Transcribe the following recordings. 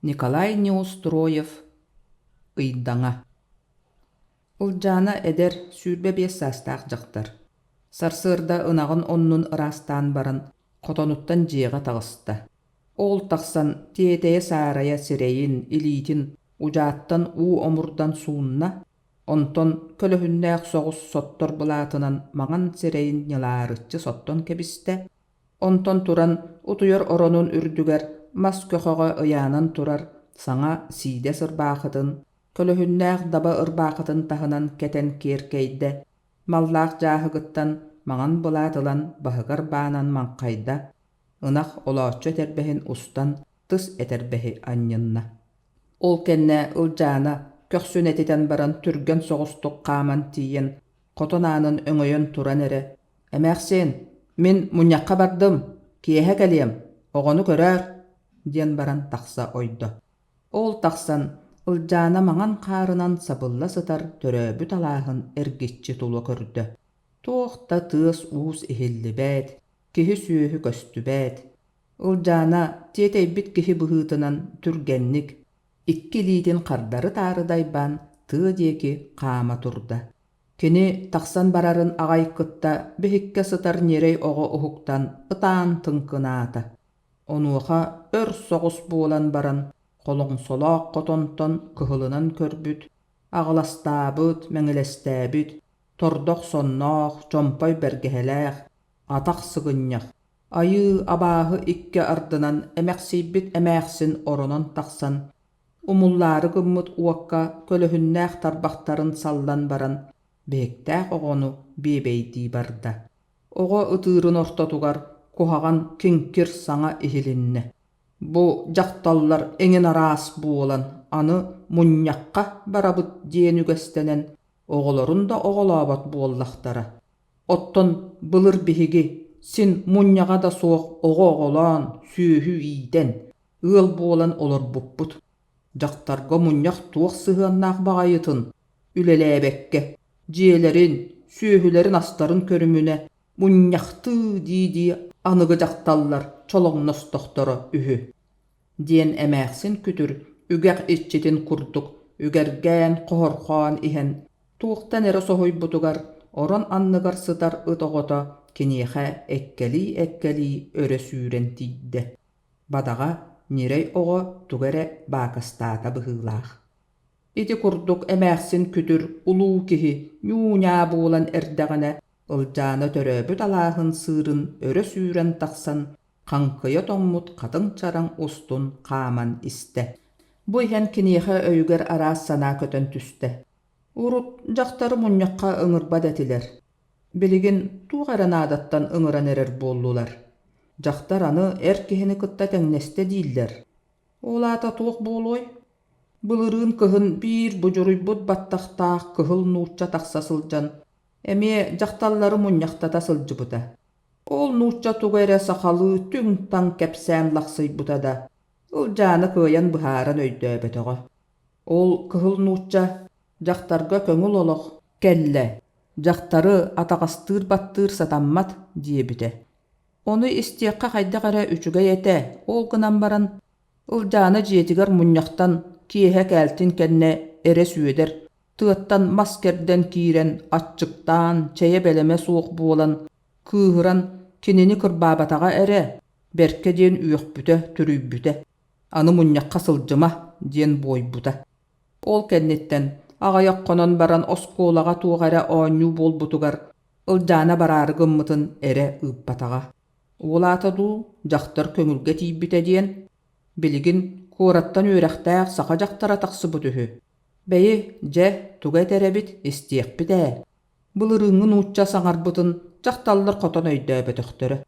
Николай Неустроев ыйдаңа. Ылжана эдер сүүрбе биэс састаах жактар. Сарсыырда ынагын оннун ырастаан баран, котонуттан жиэҕэ таҕыста. Ол тахсан тиэтэйэ саарая сирэйин, илиитин, ужааттан уу омурдан суунна, онтон көлөһүннээх соҕус соттор былаатынан маҕан сирэйин ньылаарыччы соттон кэбистэ, онтон туран утуйар оронун үрдүгэр мас көхөҕө ыяанан турар саҥа сиидэ сырбаахытын, көлөһүннээх даба ырбаахытын таһынан кэтэн киэркэйдэ, маллаах жааһыгыттан маҕан былаатылан баһыгар баанан маҥхайда, ынах олооччу этэрбэһин устан тыс этэрбэһи анньынна. Ол кэннэ ылжаана көхсүн этитэн баран түргэн соҕустук хааман тиийэн хотонаанын өҥөйөн туран эрэ: «Эмээхсиин, мин муньахха бардым, киэһэ кэлиэм, оҕону көрөөр» диэн баран тахса ойдо. Ол тахсан ылжаана маҥан хаарынан сабылла сытар төрөөбүт алааһын эргиччи тулу көрдө. Туохта тыас уус иһиллибэät, киһи сүүһү көстүбэät. Ылжаана тиэтэйбит киһи быһыытынан түргэнник, икки лиитин хардары таарыдайбаан тыа диэки хаама турда. Кини тахсан барарын аҕайкытта биһикке сытар ньерей оҕо уһуктан ытаан тыңкынаата. Онуоха өр соҕус буолан баран, холоҥсолоох хотонтон кыһылынан көрбүт, аҕыластаабыт, мэҥилэстээбит, тордох сонноох, чомпой бэргэһэлээх, атах сыгынньах, айыы абааһы икки ардынан эмэхсийбит эмээхсин оронон тахсан, умуллаары гыммыт уокка көлөһүннээх тарбахтарын саллан баран, биһиктээх оҕону биэбэйдии барда. Оҕо ытыырын ортотугар куһаҕан кинкир саҥа иһилиннэ. Бу дьахталлар эҥин араас буолан, аны муньахха барабыт диэн үгэстэнэн, оҕолорун да оҕолообот буоллахтара. Оттон былыр биһиги, син муньаҕа да суох оҕо оҕолоон, сүүһү иитэн, ыал буолан олорбуппут. Дьахтарга муньах туох сыһыаннаах баҕайытын, үлэлээбэкке, дьиэлэрин, сүүһүлэрин астарын көрүмүнэ, муньахтыы дии аныгы дьахталлар чолоҥностохторо үһү. Диэн эмээхсин күтүр үгэх иччитин курдук, үгэргээн хохорхоон иһэн, туохтан эрэ соһуйбутугар орон анныгар сытар ытоҕото киниэхэ эккелии өрө сүүрэн тииддэ. Бадаҕа нирэй оҕо тугэрэ баакастаата быһыылаах. Ити курдук эмээхсин күтүр улуу киһи ньууñаа буолан эрдэҕинэ ылжаана төрөөбүт алааһын сыырын өрө сүүрэн тахсан, хаҥкыйа тоҥмут хатыҥ чараҥ устун хааман истэ. Бу иһэн киниэхэ өйүгэр араас санаа көтөн түстэ. Урут дьахтары муньахха ыҥырбат этилэр. Билигин туuҕаран аадаттан ыҥыран эрэр буоллулар. Дьахтар аны эр киһини кытта тэҥнэстэ дииллэр. Олаата туох буолуой. Былырыын кыһын биир бужуруйбут баттахтаах кыһыл нуучча тахса сылдьан, эмиэ дьахталлары муньахтата сылдьыбыта. Ол нуучча туга эрэ сахалыы түң таң кэпсээн лахсыйбыта да, ылжаана кыайан быһааран өйдөөбөтөҕө. Ол кыһыл нуучча дьахтарга көҥүл олох, кэллэ, дьахтары атаҕастыыр баттыыр сатаммат диэбитэ. Ону истиэххэ хайдах эрэ үчүгэй этэ, ол гынан баран, ылжаана дьиэтигэр муньахтан киэһэ кээлтин кэннэ эрэ сүүэдэр, тыаттан мас кэрдэн киирэн, аччыктаан, чэйэ бэлэмэ суох буолан, кыыһыран кинини кырбаабатаҕа эрэ, бэркэ диэн үөхпүтэ, түрүйбүтэ, аны муньахха сылдьыма диэн буойбута. Ол кэнниттэн аҕайаххонон баран оскуолаҕа туох эрэ оонньуу буолбутугар, ылжаана бараары гыммытын эрэ ыыппатаҕа. Уолаата дуу дьахтар көҥүлгэ тиийбитэ диэн, билигин куораттан үөрэхтээх саха дьахтара тахсыбыт үһү. Бэйи дьэ туга этэрэбит истиэхпит ээ. Былырыҥҥы нуучча саҥарбытын дьахталлар хотон өйдөөбөтөхтөрө.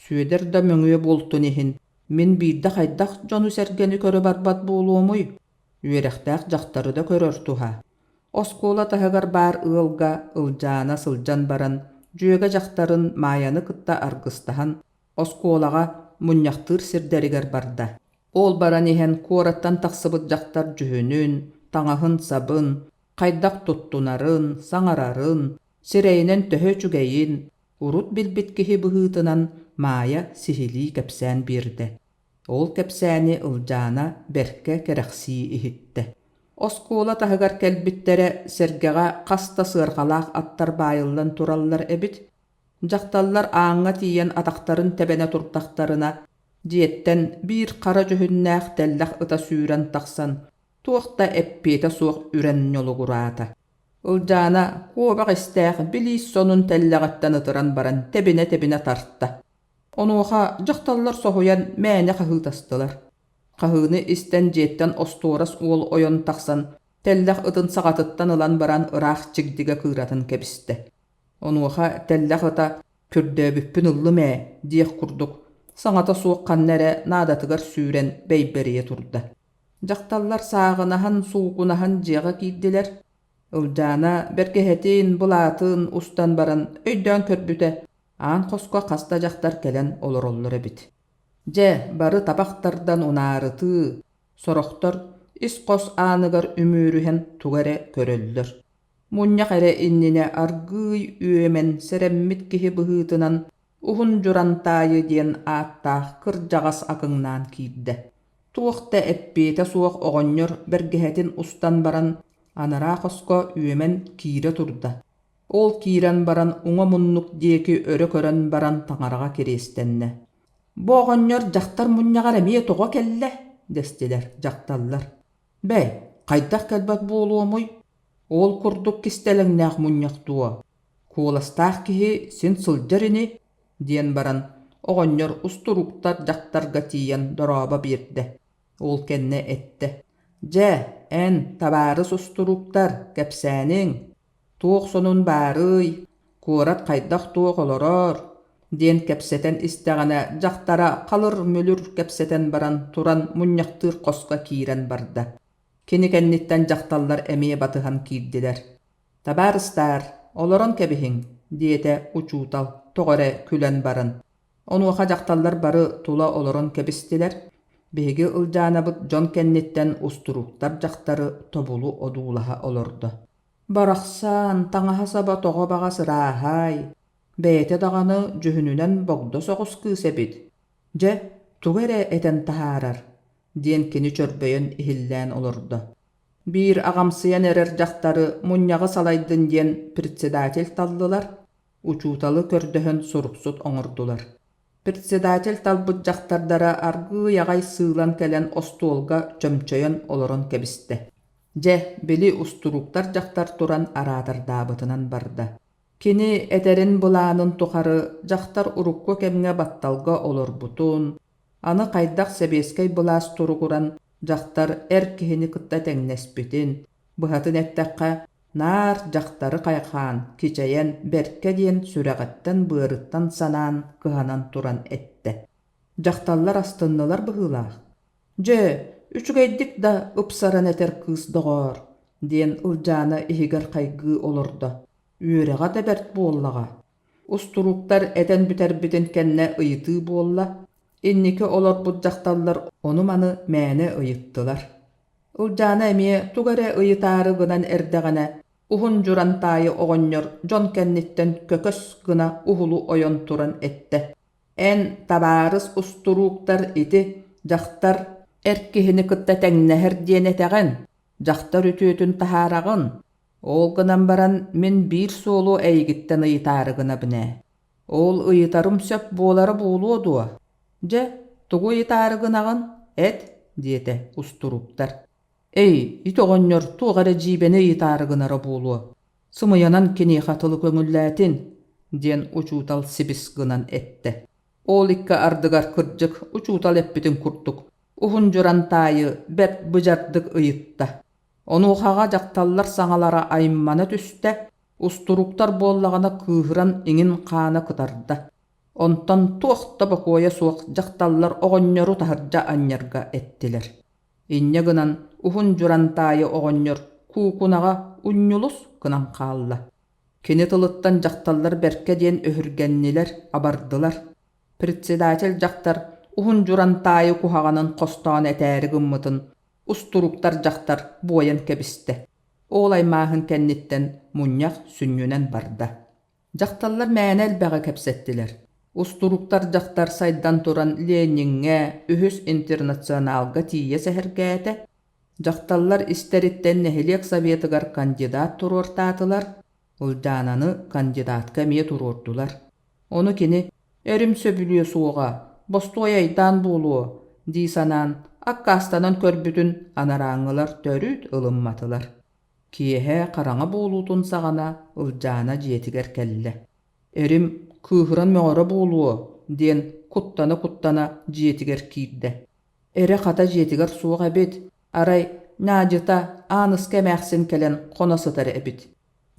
Сүөдэр да мөҥүө буолтун иһин, мин биирдэ хайдах дьону сэргэни көрө барбат буолуомуй. Үөрэхтээх дьахтары да көрөр туһа. Оскуола таһыгар баар ыалга ылжаана сылдьан баран, дьүөгэ дьахтарын мааяны кытта аргыстаһан, оскуолаҕа муньахтыыр сирдэригэр барда. Ол баран иһэн куораттан тахсыбыт дьахтар дьүһүнүн, таҥаһын сабын, хайдах туттунарын, саҥарарын, сирэйинэн төһө үчүгэйин, урут билбит киһи быһыытынан маая сихилии кэпсээн биэрдэ. Ол кепсәни ылжаana берке керексии ihitте. Оскуола таһыгар келбиттере сергеға қаста сырғалақ аттар байылдан тураллар эбит. Жақталлар аңа тиен атақтарын тебене туртақтарына диеттен бир қара жүхіннәқ тәлләқ ыта сүйрен тақсан, туақта эппеті суық үрен нолугураата. Ылжаана куобақ истәқ билис сонун тәлләғаттан ытыран баран тебіне тартта. Онуға жақталлар соғуян мәне қағылтастылар. Қағыны истен жеттен осторас уол ойон тақсан, тәлләқ ытын сағатыттан ылан баран ырақ чигдіге кыратын кебісті. Онуға тәлләқ ыта көрдөбүппін ыллы мә, диек курдук. Саңата суық қаннәрі надатыгар сүйрен бәйберие турда. Жақталлар сағынахан суғынахан жеға кейділер. Ылжаана беркехетин бұлатын устан баран өйден көрбүті. Аан қосқа қаста жақтар келен олар бит. Же бары табақтардан унарыты, сорохтор ис қос aanыгар үмүрүхен тугаре көрөллөр. Муньяк эре иннине аргый үемен сереммит кихи быһыытынан ухун журантайы диен ааттаах кыр жагас акыңнаан киирде. Туохта эппиете суох оҕонньор бергеһетин устан баран анара қоско үемен киире турда. Ол киирен баран уңа муннук диеки өрө көрөн баран таңарага керестенне. Боғонньор жақтар муньягар эмие тоҕо келле, дестилер жақталлар. Бәй, қайдақ келбат болуомуй? Ол курдук кистелеңнәк муньяктуа. Куоластаах кихи син сылжарини, диен баран оҕонньор устуруктар жақтарга тиен дороба бирде. Ол кенне этте. Же, эн табарыс устуруктар кепсәниң. Туох сонун баарый, куорат қайдақ туох олорор. Ден кепсетен истәгәнә жақтара қалыр мөлүр кепсетен баран туран муньяктыр қосқа киирен барда. Кенекенниттен жақталлар эмие батыхан киирдилер. Табарыстар, олорон кебиһиң, диете учуутал, тоғаре күлен баран. Онуаха жақталлар бары тула олорон кебистилер. Беги ылжаанабыт жон кенниттен устуруктар жақтары тобулу одуулаха олорду. Барақсан, таңаха саба тоға баға сырахай. Бәйте дағаны жүхінінен богдо соғыс күйсебід. Же, тугере этен тахарар, диен кені чөрбөйін ихиллән олырды. Бир ағамсыян эрер жақтары муньяғы салайдын диен председатель талдылар, учууталы көрдөһөн суруксут оңырдылар. Председатель талбыт жақтардара аргы яғай сыылан келен остуолга чөмчөйөн олорон кебісті. Же, били устуруктар жақтар туран аратардабытынан барды. Кини этерин булаанын тухары жақтар урукко кемге батталга олор бутун. Аны қайдақ себескей булаас туругуран жақтар эр кихини кытта теңнеспитин. Быхатын эттәққа нар жақтары қайқан, кичайен берке диен сүрәғаттан быырыттан санаан кыханан туран этте. Жақталлар астыннылар быхылақ. Же, үчүгейдик да ыпсаран этер кыз доғор, диен ылжаана ихигер қайгы олорды. Үреға да бәрт боллаға. Устуруктар этен бүтәрбітін кәнне ыйыты болла. Иннеке олар бұд жақталлар оны маны мәне ыйыттылар. Ылжаана әмие тугаре ыйытары гынан әрдәғана ухун журантайы оғоннор жон кәнниттен көкөс гына ухулу ойон туран этте. Эн табарыс устуруктар ити жақтар әркихini кытта тәңнәһер диен этәғен. Жақтар үтүөтүн тахарағын. Ол гынан баран мен бир солу әйгіттен ыйытары гына біне. Ол ыйытарым сөп болары болуодуа. Же, тугу ыйытары гынағын, эт, диете устуруктар. Эй, итоғоннор туғары жибені ыйытары гынары болуа. Сымыянан кене қатылы көңілләтін, диен учуутал сибис гынан этте. Ол икка ардыгар кырджык учуутал эппитин курттук. Ухун журантайы бәт бұжардык ыйытта. Онуғаға жақталлар саңалара айымманы түсті, устуруктар боллағана кыһыран иңин қаны кытарда. Онтан туақта бақуая суақ жақталлар оғоннору тахаржа аннерга эттилер. Инне гынан ухун журантайы оғоннор куукунаға уннюлус гынан қалла. Кені тылыттан жақталлар берке ден өһүргеннилер абардылар. Председатель жақтар ухун журантайы кухағанын қостан этәрі гыммытын устуруктар жақтар бойан кебісті. Олай мағын кәнниттен муньяқ сүннюнен барда. Жақталлар мәне әлбәға кәпсеттілер. Устуруктар жактар сайдан туран Ленинге үһүс интернационалга тие сехергәте. Жакталлар истериттен нехилек советыгар кандидат туруортаатылар. Улжананы кандидатка мие туруордулар. Onu kini erim söbülüyor suoga, bostoyaydan buluo, di sanan, akkastanan körbütün anarağılar törüt ılımmatılar. Kiyehe karanga bulutun sagana ıljana jetiger kelle. Erim kıhıran meğara buluo, diyen kuttana jetiger kirde. Ere kata jetiger suoga bit, aray najita anıs kemäksin kelen konasıtare ebit.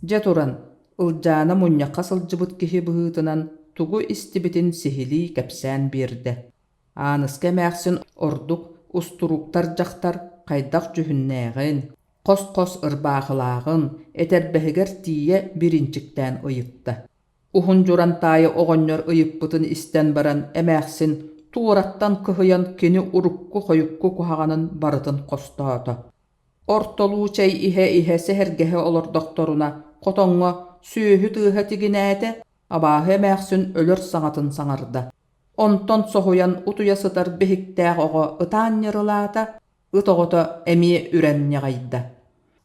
Jeturan, ıljana munya kasılcıbıt kihi bıhıtınan tugu istibitin sihili kepsen birde. Anıs kemäksin orduk usturuktar jaktar kaydak jühünnägin, kos ırbağılağın eterbehiger tiye birincikten ıyıttı. Uhunjuran tayı oğonyor ıyıppıtın isten baran emäksin tuğrattan kıhıyan kini urukku koyukku kuhaganın barıtın kostaata. Ortoluu çey ihe sehergehe olur doktoruna kotonga sühü tığha tiginäte, abahı emäksin ölür saŋatın saŋarda. Onton sohuyan utuya sıtar behiktääg ogo ıtan yarılaata, ıtoğota emiye ürenñe gayda.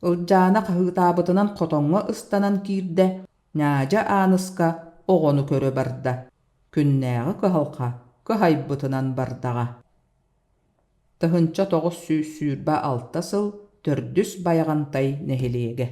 Iljana kahıtabıtınan kotonga ıstanan kirde, naja anıska oğonu körö barda. Künnägi kıhalka, kıhaybıtınan bardaga. Tıhınça 900 sürba 6 syl tördüs bayagantay nehilege.